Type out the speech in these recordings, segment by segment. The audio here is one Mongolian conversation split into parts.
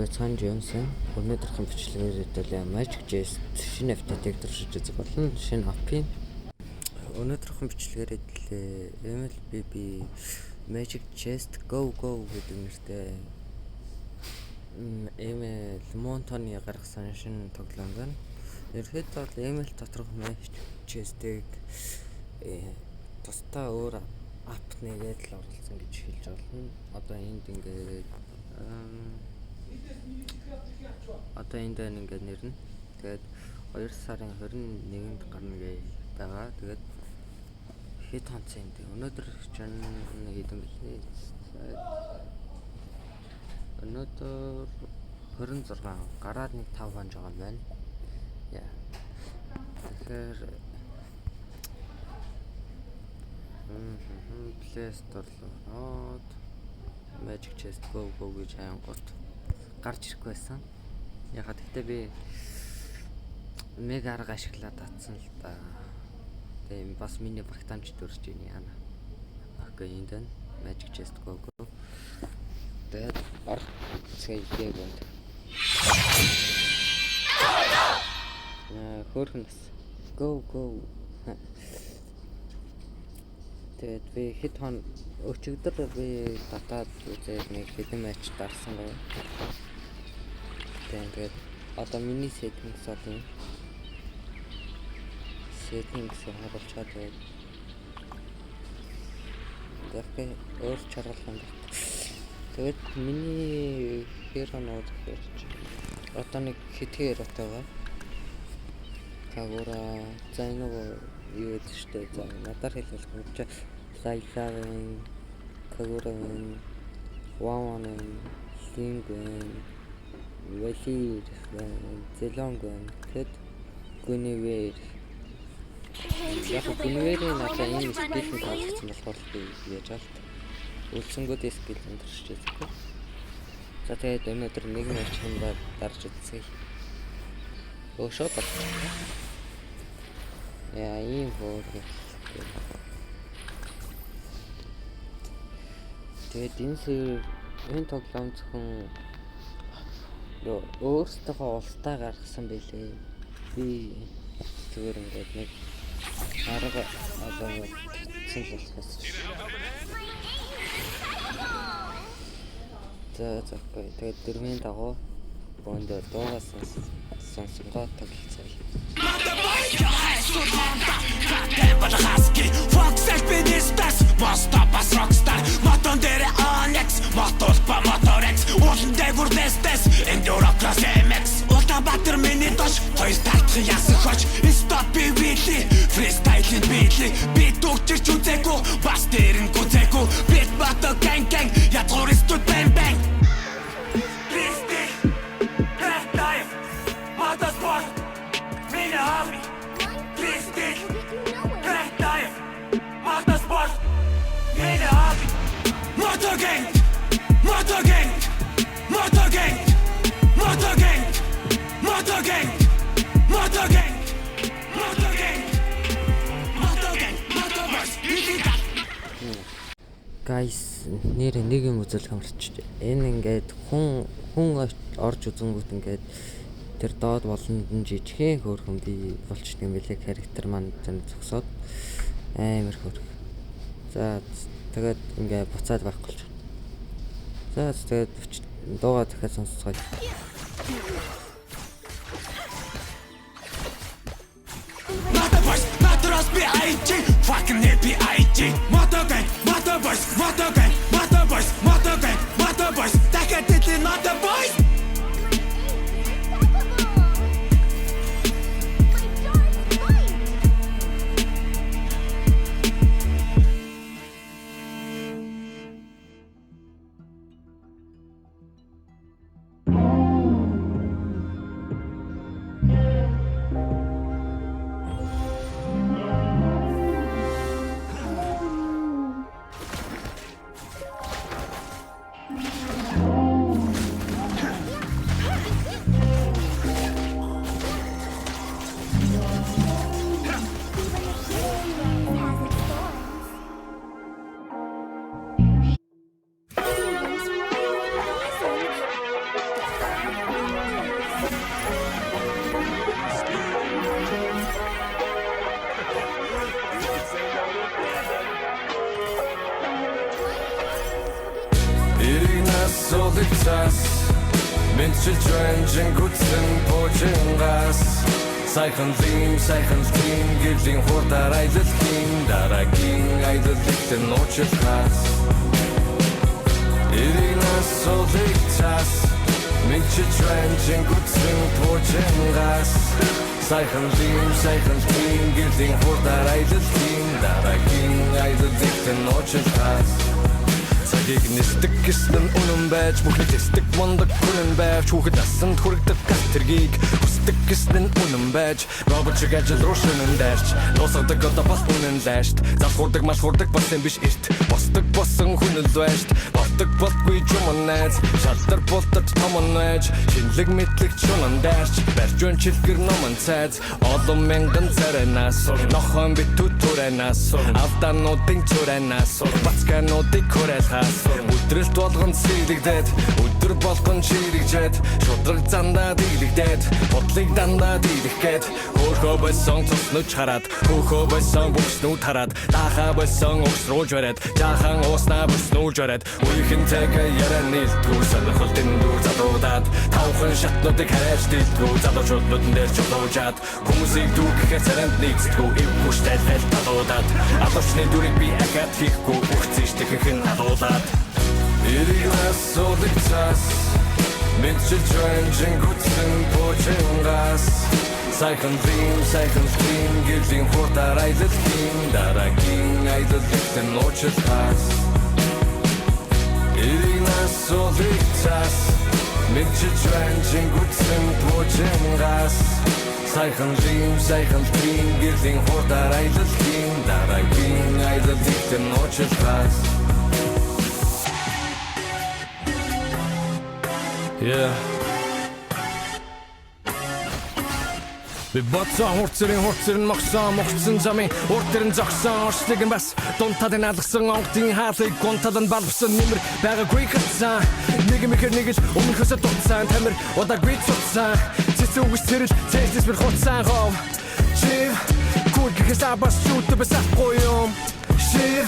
Цаан Джонсон өнөөдрийн бичлэгээр хэдүүлээ Magic Chess шинэ апдейтыг туршиж үзэх болно. Шинэ апын өнөөдрийн бичлэгээр хэдүүлээ MLBB Magic Chess Go гэдэг нэртэй ML Монтоны гаргасан шинэ тоглоом байна. Ерөнхийдөө бол ML доторх Magic Chess-ийг тусдаа өөр ап нэгээд л оруулсан гэж хэлж болно. Одоо энд ингээд энд ингээд нэрнэ. Тэгээд 2 сарын 21-нд гарна гэж байгаа. Тэгээд хэд хонц юм бэ? Өнөөдөр чинь хэдэн бэлээ? Өнөөдөр 26 гараад нэг 5 хоног байгаа юм байна. Яа. Тэгэхээр Play Store руу Magic Chess Go гэж аянгууд гарч ирэх байсан. Ягаад гэвэл би мега арга ашиглаад татсан л да. Тэгээ бас миний багтаамж дөрж ийн яана. Окей, энд Magic Chess Go. Тэгээд цэгийг байна. Хөрхнэс Go. Тэгээд би хэд хон өчигдөр би татаад үзээд нэг хэдэн матч дарсан байна. Тэгээд одоо миний settings одоо settings-ийг харуулчаад байна. Тэгэхээр өөр чаргалан байна. Тэгээд миний херонууд хэрч одоо нэг хитгэр отойгоо Кагура зайнуу юу гэдэг штэ за надаар хэлэх юм чи Лайлавын Кагуравын Вааван Лингэн Вэлир Зелонгэн тэд Гүнивэр яг Гүнивэрийн надаа энэ скилэн таалагдсан болохоор би яаж алт үлсэнгүүд скил өндөрч байгаа. За тэгээд өнөөдөр нэг матч хэмбэ дарж үзье. Өшөө бат. Яа ийм хөө. Тэгээд энэ тоглоом зөвхөн өөрсдөө ултаа гаргасан байлээ. Би зүгээр ингээд нэг арга одоо цэн болохоос. За тэгээд дөрмийн дагуу боонд дуугаас сонсгоо тоглолцоо. Fox Alpinistas, Mostopas Rockstar, Moton dere Onyx, Motolpa Motorex, Уулан дээгүр Nestes, Endurocross MX, Улаан Баатар миний дош, хоёр тартах ясан хоч, Stop BBL, Freestyle-ийн биелээ, бит өгчирч үзээгүй, бас дээр нь гүзээгүй, бит бато gang, ятгуур студ bang. Motorsport, meine Hobby. Motorsport, meine Hobby. Motorgang. Guys, нэр нэг юм үзэл хамарч. Энэ ингээд хүн орж үзэнгүүт ингээд тэр доод болонд нь жижигхэн хөөрхөн би болчдөг юм билээ характер маань зэн зогсоод амар хөөрх. За тэгээд ингээ буцаад байхгүй болж байна. За тэгээд дуугаа дахиад сонсцгоё. Motorboys B.I.G. Fucking B.I.G. Motorgang. Дахиад хэлээ Motorboys. асуудаг цаас Мэнчилж байна жингүтсэн пуужингаас Сайхан лим гэрлийн хурдаар аялалхийн дараагийн аялалтай нуучлахаас Ирийн асуудаг цаас Мэнчилж байна жингүтсэн пуужингаас Сайхан лим гэрлийн хурдаар аялалхийн дараагийн аялалтай нуучлахаас Цагийг нисдэг гэсэн үнэн байж бүхний тэсдэг мондог үнэн байвч хүүхэд насанд хүрэгдэг гас тэргийг хүсдэг гэсэн үнэн байж Робот шиг ажил руу шөнөн дайрч дуусгадаг одоо бас үнэн лаашт зас хурдаг маш хурдаг бас юм биш эрт босдог болсон хүн л байшт болдог болтгүй юм найз шалтар болтод томон байж шинэлэг мэдлэг чунан дайрч барьж өн чилгэр номон цайз олон мянган царайнаас нохон битүү түрэнаас алдаануудын түрэнаас бацгануудыг хүрээлхаа Өдрөлт болгон сэлэгдээд өдөр болгон чирэгжээд шудраг зандаа дийлэгдээд бодлыг дандаа дийлэх гээд хөөхөө байсан цуснууч хараад хөөхөө байсан бүснүүд хараад дахаа байсан өгсрүүлж бариад жаахан ууснаа бүснүүлж бариад үеийн цаг яран нийлдгүү сонирхолтой дүр залуудаад тавхан шатнуудыг хараач дийлдгүү залуучуудын дээр чулуужаад хүмүүсийг дүүгэхээр царайнд нийцдгүү эвгүүштэй фэл талуудаад алуучны дүрийг би ахад хийхгүй үхцээштэйх хэн алуулаад Ирийн асуудаг цаас Мэнчилж байна жингүтсэн пуужингаас Сайхан лим гэрлийн хурдаар аялалхийн дараагийн аялалтай нуучлахаас Ирийн асуудаг цаас Мэнчилж байна жингүтсэн пуужингаас Сайхан лим гэрлийн хурдаар аялалхийн дараагийн аялалтай нуучлахаас Yeah. Би бодсон хурцэрэн могсон замын урдэрэн зогсон орчлыг нь бас дунтад нь алгасан онгодын хаалыг гунтад нь балвсан нэмэр байгаагүй хатсан нэг мэхэр нэг л өмнөхөөсөө дутсан тамир удаагүй цуцсан цэцүүгс тэрэл цэцэс бэр хуцсан хов чив кургихээс абас чүтэ бэсахгүй юм шив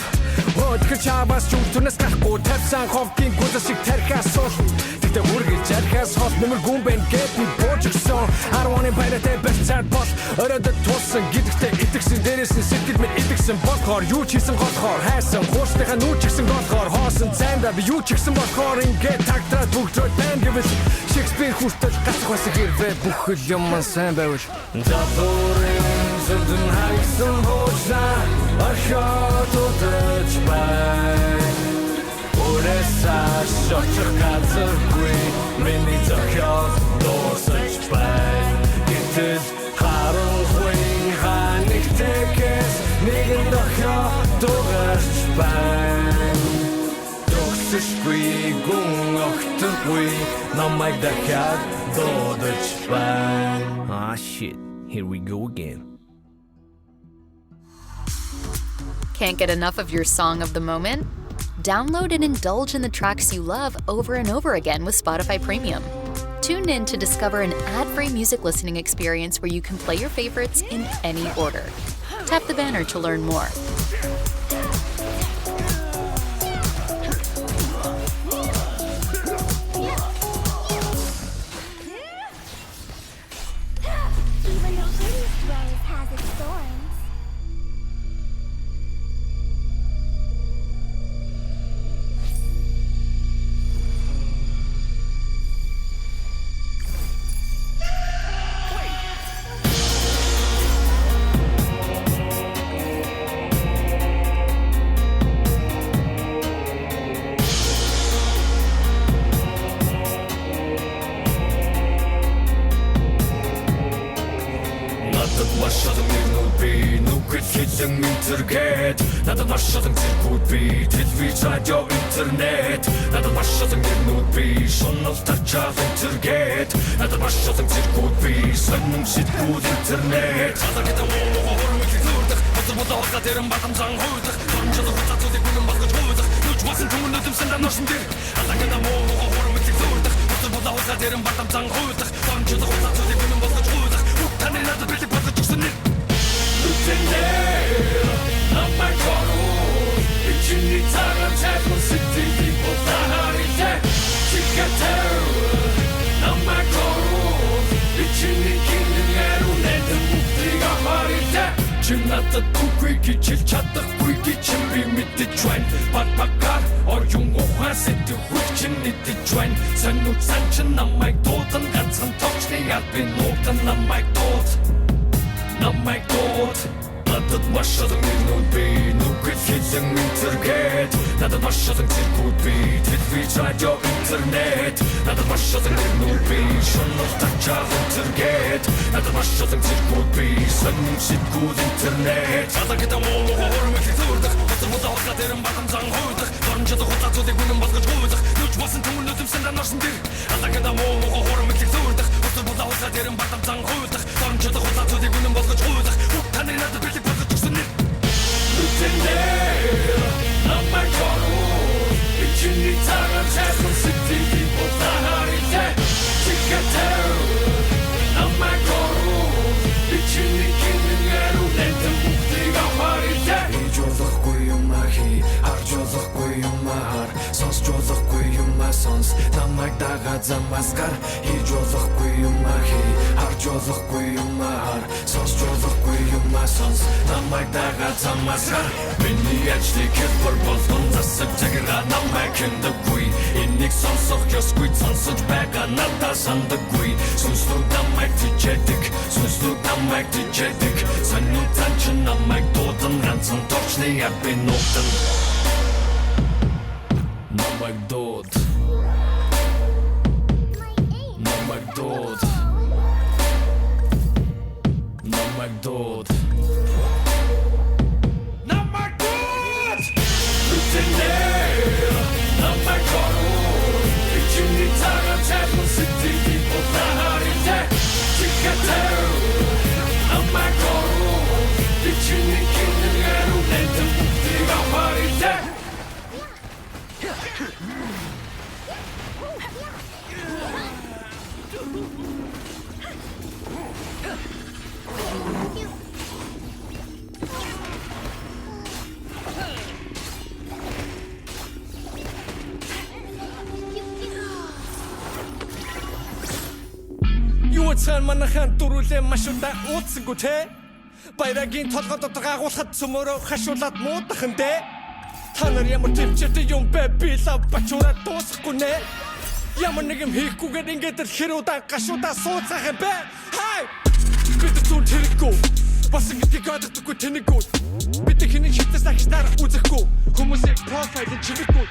Өдгөр чабас чүтүнэс гахгүй тавьсан ховгийн гүзэ шиг тархаас сул Тэгтээ үргэлж архаас хол нэмэр гүмбэн гэт би буужгсан 10 оны байраатай бэрцаад бол өрөөдөд тулсан гэдэгтээ итгэсэн дээрээс нь сэтгэл минь итгэсэн болохоор юу ч хийсэн голохоор хайсан хуурсныхаа нүүч гисэн голохоор хоосон цайнда би юу ч хийсэн болохоор ингээд тагтраад бүгдөө тань гэвэл Шекспир хүртэл гацх бас хэрвээ бүх юм сайн байвал Залуурын зүдэн хайсан хуучнаа Архиод удаж бай Үрээсээ шочих газаргүй Миний зохиол дуусаж бай Гэтэл харанхуй ханигтэкээс Нэгэн дохио дугарч бай Төгсөшгүй гүн огтгүй Намайг дахиад дуудаж бай Ah shit, here we go again Can't get enough of your song of the moment? Download and indulge in the tracks you love over and over again with Spotify Premium. Tune in to discover an ad-free music listening experience where you can play your favorites in any order. Tap the banner to learn more. Even the prettiest rose has its thorns. Надад маш олон зэргүүд би телевиз радио интернет Надад маш олон гэрнүүд би шунал тачаал интернет Надад маш олон зэргүүд би сонин сэтгүүл интернет Цалагт муу хөрмөг зүрдэх Бодол болоо тэрэн батамсан хойдох Тончол хуцацуудыг үнэн болгож хойдох Нүч басан түмэн өдөмсөн даношин дэр Алагт муу хөрмөг зүрдэх Бодол болоо тэрэн батамсан хойдох Тончол хуцацуудыг үнэн болгож хойдох Таны надад бэлэг болгож өгсөн нэр Намайг коруу Ичний цагаан цайхан сэтгэлийг болтаарилээ Чи надад үгүй гэж хэлж чадахгүй гэж би мэдэж байна. Багбагаар оюун ухаан сэтгэл чинь нэгдэж байна. Сонир сан чинь намайг дуудан ганцхан тогтны яд би нуугдан намайг дууд. Надад маш олон нэрнүүд би нүгэл хэлэн интернет. Надад маш олон зэргүүд би телевиз радио интернет. Надад маш олон нэрнүүд би шунал тачаал интернет. Надад маш олон зэргүүд би сонир сэтгүүд интернет. Надад муу хормог зүрдэх батар модоо гадэрэн батан зан хойдох. Дормжод хутлаа зүдэг үнэн болгож хойдох. Нүч басан түмэн өдөмсөн данарсан дэр. Надад муу хормог зүрдэх батар модоо гадэрэн батан зан хойдох. Дормжод хутлаа зүдэг үнэн болгож хойдох. Таны надад бэлэг болгож өгсөн нэр. Намайг горуу ичний цагаан цайсан сэтгэлийн болаарите чигтээ намайг горуу ичний кинээр үлдэн бүгдийг аваарите ижуулахгүй юм ахи харж болохгүй юм ахар сонсч болохгүй юм сонс намайг дагаад замаас гар хийж болохгүй юм ахи харж болохгүй юм ахар сонсч болохгүй юм сонс намайг дагаад замаас гар миний ажлыг хэтбэр болгон засаг цагаа намайг хиндаггүй энийг сонсох ёсгүй сонсож байгаа надад сандаггүй сонслог намайг тижэдэг сонин танч намайг дуудан ганцхан торчны яд би нуугдан намайг дууд Юуцхан манахан дөрүлээ машуудаа ууцсангүй те Баярагийн толгой дотор агуулхад цөмөрөө хашуулаад муудахын дээ Та нар ямар төвчтэй юм бэ би лав бачураа дуусахгүй нэ Ямар нэг юм хийхгүйгээр ингээд л хэрүүдаа гашуудаа сууцах юм бэ Хай бид зүн тэрэггүй бас ингээд гадаггүй тэнэггүй бид хэний хитээс ахтаар үзэхгүй хүмүүсийн профайлын чимэггүй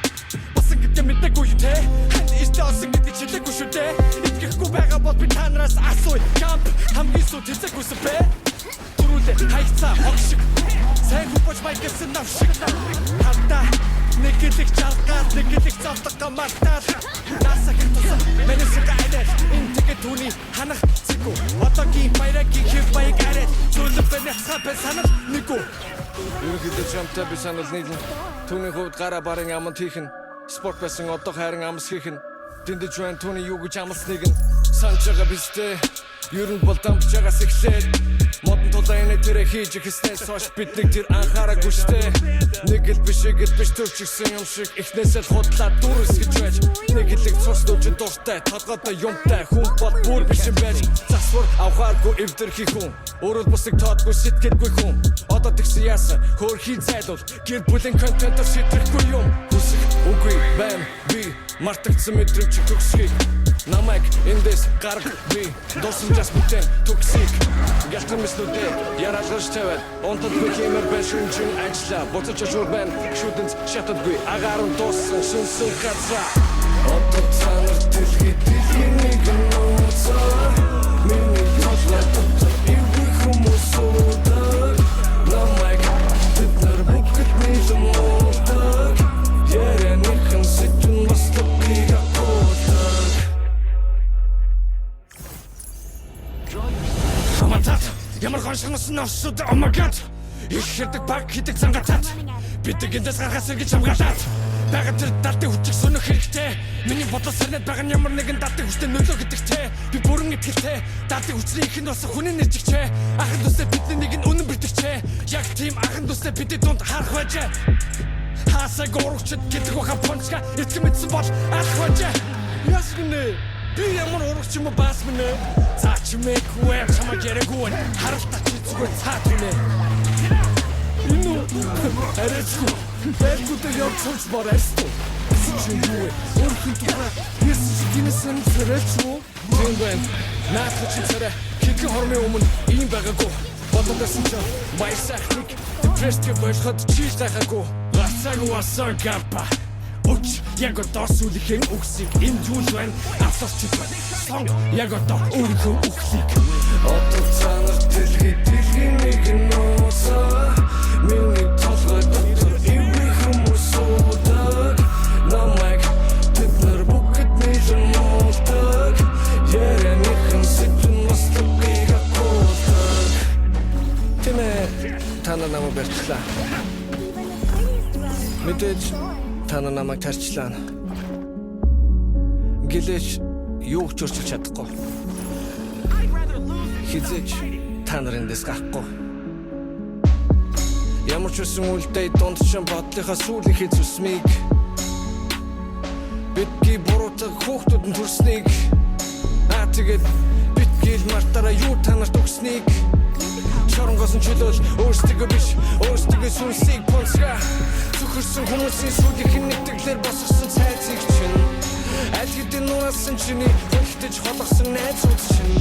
бас ингээд мэдээгүй те хан истаасан гэдэг чилээгүй шүү дээ итгэхгүй байгаа бол би танараас асууя камп хамгийн сүү тэцэггүйсэн бэ Туруле хайцаа хогшиг сайн хупаж майксэн навшиг хата нэгэлэг чалгаар нэгэлэг завдаг гамартал насагийн тусан менэсэг айдэл интэгэ түүний ханах цэгүү одоогийн баярагийн хэв баяг арай зүлэг бэнэцха бэ санал нэгүү Ерөнхийдөө чамтай би санал нийлэн түүний хувьд гараа барын аман тийхэн спорт байсан одоо хайрын амс хийхэн Тэндэж байна түүний юу гэж амлсныг нь санаж байгаа бистэй Ер нь бол дамж байгаас эхлээд модон тулааны тэрэ хийж ихснээс хойш бид нэг тэр анхаараагүй штэ Нэг л биш төрчихсөн юм шиг эхнээсээ л худлаа дүрс гэж байж Нэг хэлэг цус дүүжин дуртай толгойдоо юмтай хүн бол бүр биш юм байж Засвар авахааргүй эвдэрхий хүн Өөрөө бусыг тоодгүй сэтгэлгүй хүн Одоо тэгсэн яасан хөөрхий зайлуул гэр бүлийн контентор шийдэхгүй юм Хүсэх үгүй бэм би мартагдсан мэдрэмж төгсхийг Намайг эндээс гарг би досамжаас бүтэн төгсийг Ялтан мэснүүдээ яраалгаж тавиад Онтод би хэмээр байна шүнжин ажиллаа Буцаж очвор байна шүдэнц шатадгүй Агааран дууссан сүнсэн газаа Онтод цанар дэлхий нэгэн нууцаа Миний тодлаа дотор ивгүй хүмүүс уудаг Намайг бид нар бүгд нийлэн уудаг Ярэнийхэн сэтэн бас топгийг агуулдаг Ямар гоншгоос навсууд oh my god их хэрдэг баг хийдэг цангатаад бидэг эндээс гаргаас гэж хамгаалаад байгаа тэр далтыг хүчиг сөнөх хэрэгтэй миний бодлоо сарнаад байгаа ямар нэгэн далтыг хүчтэй нөлөө гэдэгтэй би бүрэн итгэлтэй далтыг хүчний ихэнд бас хүний нэрчгчээ ахын дустай бидний нэг нь үнэн битгчээ яг тийм ахын дустай бидний дунд харах байжээ хаасаа гурвчд гэдэг баха пончка эцэг мэдсэн бол алах байжээ яс гинэ би ямар урагч юм бас минь заач мэггүй чамаа яриаггүй харалтаа чи зүгээр цаат үнэ Арайчгүй байлгуудаа явж сууж барайсгүй. Чи юу вэ? Өөрхөн тухай ярьсан чи гинэсэн царайчгүй. Тийм байна. Наадах чи царай. Хэдэн хормын өмнө ийм байгаагүй. Бодогдсон ч баясахник депресстэй болоход чи тахаагүй. Гацаагүй асар гапа. Уч яг одоо сүлхийн үгсийг энд юу байна? Асарч байна. Сон яг одоо өөрийнхөө үгсийг одоо цаанаар дэлхийн нэг нөөсөө миний толгой дотор ивэ хүмүүс удаг намайг тэднэр бүгд нийлэн муулдаг ярианыхан сэтгэн мастыг акуулдаг тэмээ тана намайг барьчлаа мэдээж тана намайг тарчлаа гэлээч юу ч өөрчилж чадахгүй хизээч та нарын дэс гахгүй ямар ч үсэн үлдээ донд чинь бодлынхаа сүүлийн хэзүсмийг битгий буруутаг хүүхдүүд нь төрснийг тэгээд битгий л мартаараа юу танарт өгснийг чоронгоос нь чөлөөл өөрсдөө биш өөрсдөө сүнсийг понцгаа зүхэрсэн хүмүүсийн сүүлийнх нь нэгтгэлээр босгосон цайцыг чинь аль хэдийн нуасан чиний хөлтөж холгосон найзууд чинь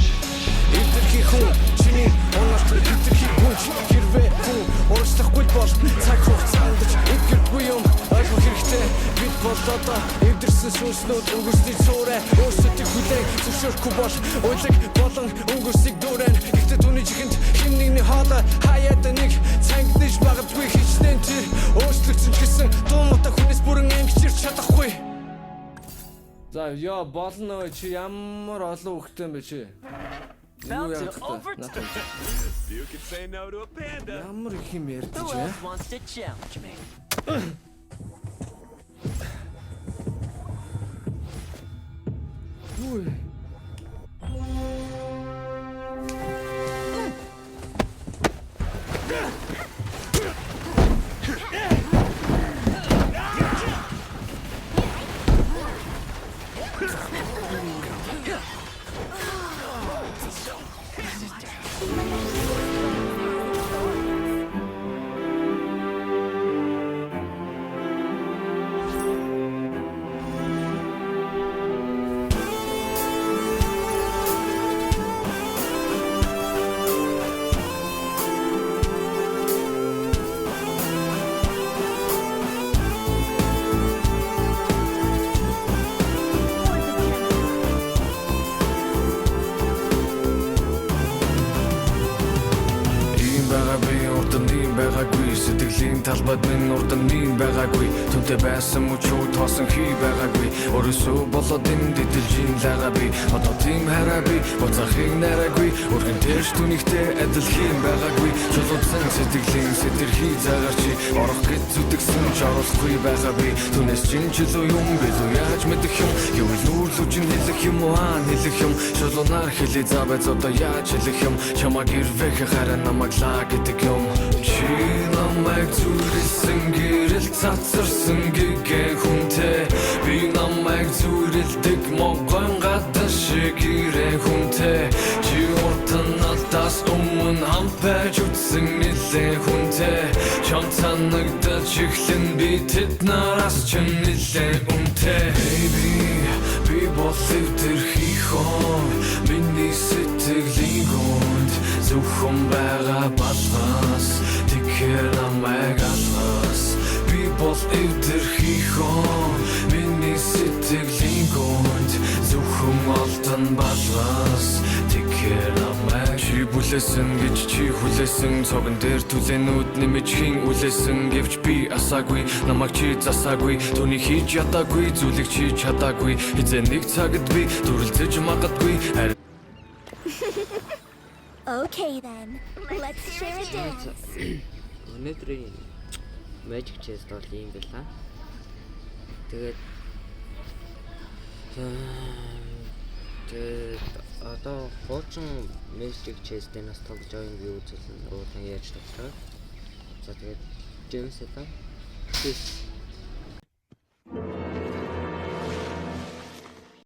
эвдэрхий хүн чиний онорт эвдэрхий хүн хэрвээ хүн урагшлахгүй бол цаг хугацаанд ч эвдэргүй юм ойлгох хэрэгтэй бид бол одоо эвдэрсэн сүнснүүд өнгөрсний цуурай өөрсдөө хүлээн зөвшөөрөхгүй бол уйлаг болон өнгөрсийг дүүрэн гэхдээ түүний чихэнд хин нэгний хоолой хаяад нэг цангидж магадгүй хичнээн тэр өөрчлөгдсөн ч гэсэн дуумата хүнээс бүрэн ангичирч чадахгүй за яа болно чи ямар олон хөлтэй юм бэ чи Felt to overtime. You can say no to a panda. ямар их юм ярьдэж Who байна else wants to challenge me? юу вэ сэтгэлийн талбайд минь урдан минь байгаагүй түнтэй байсан мөчөө тоосон хий байгаагүй өрөөсөө болоод энэ дидэлжин лагаа би одоо тийм хараа би боцохыг нараагүй өргөн тэрш түнийхтэй адил хийм байгаагүй чулуудсан сэтгэлийн сэтэрхий заагарчи орох гэж зүтгсэн ч оруулахгүй байгаа би түнэс чин чөлөө юм билүү яаж мэдэх юм юу нүүрлүүжин хэлэх юм уу аан хэлэх юм шулуунаар хэлээ забайц одоо яаж хэлэх юм чамаг ирвэх хараа намайг лаа гэдэг юм чи намайг зүрэлсэн гэрэл цацарсан гэгэн хүнтэй би намайг зүрэлдэг могон гадаа шиг ирэн хүнтэй чи уртан надаас өмнө хампаж үтсэн нэлээ хүнтэй чам цанагдаж эхлэн би тэд нараас ч нэлээ үнтэй baby би бол эвдэрхий хон миний сэтгэлийн гүнд зөвхөн байгаа балгаас тэгэхээр намайг алгаас би бол эвдэрхий хон миний сэтгэлийн гүнд зөвхөн олдон балгаас тэгэхээр намайг чи бүлээсэн гэж чи хүлээсэн цогон дээр түлэнүүд нэмэжхийн үлээсэн гэвч би асаагүй намайг чи засаагүй түүний хийж ядаагүй зүйлийг чи чадаагүй эзэн нэг цагт би дүрлзэж магадгүй Okay then, let's share a dance. Өнөөдрийн Magic Chest бол ийм байлаа. Тэгээд одоо хуучин Magic Chest-ийн нас тоглож байгаа юм би үзүүлэн уудан яаж тоглох. За тэгээд James-тэй.